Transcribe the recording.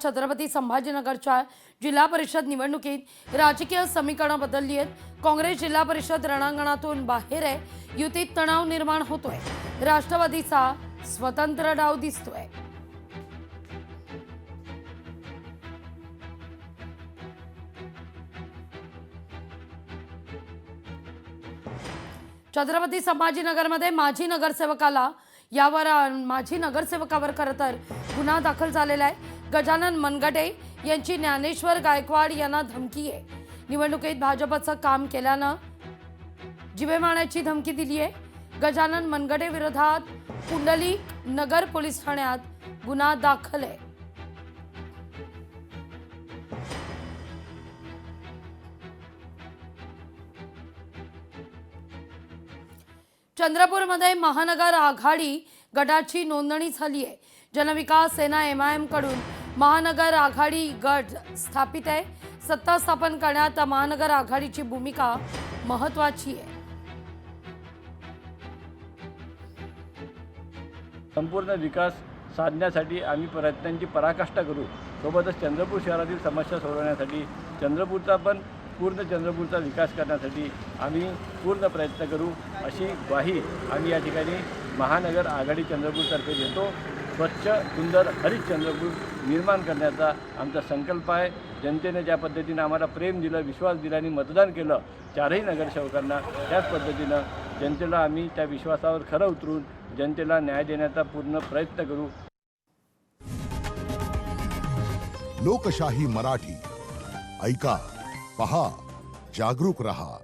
छत्रपती संभाजीनगरच्या जिल्हा परिषद निवडणुकीत राजकीय समीकरणं बदलली आहेत। काँग्रेस जिल्हा परिषद रणांगणातून बाहेर आहे। युतीत तणाव निर्माण होतोय। राष्ट्रवादीचा स्वतंत्र डाव दिसतोय। छत्रपती संभाजीनगरमध्ये माजी नगरसेवकावर खरं तर गुन्हा दाखल झालेला आहे। गजानन मनगटे यांची ज्ञानेश्वर गायकवाड यांना धमकी आहे। निवडणुकीत भाजपचं काम केल्यानं जीवे मारण्याची धमकी दिली आहे। गजानन मनगटे विरोधात पुंडलिक नगर पोलीस ठाण्यात गुन्हा दाखल आहे। चंद्रपूरमध्ये महानगर आघाडी गटाची नोंदणी झाली आहे। जनविकास सेना MIM कडून महानगर आघाडी गट स्थापित आहे। सत्ता स्थापन करण्यात महानगर आघाडीची भूमिका महत्त्वाची आहे। संपूर्ण विकास साधण्यासाठी आम्ही प्रयत्नांची पराकाष्ठा करू। सोबतच चंद्रपूर शहरातील समस्या सोडवण्यासाठी चंद्रपूरचा विकास करण्यासाठी आम्ही पूर्ण प्रयत्न करू, अशी ग्वाही आम्ही या ठिकाणी महानगर आघाडी चंद्रपूरतर्फे देतो। स्वच्छ सुंदर हरित चंद्रपूर निर्माण करण्याचा आमचा संकल्प आहे। जनतेने ज्या पद्धतीने आम्हाला प्रेम दिलं, विश्वास दिला आणि मतदान केलं चारही नगरसेवकांना, त्याच पद्धतीनं जनतेला आम्ही त्या विश्वासावर खरं उतरून जनतेला न्याय देण्याचा पूर्ण प्रयत्न करू। लोकशाही मराठी ऐका, पहा, जागरूक रहा।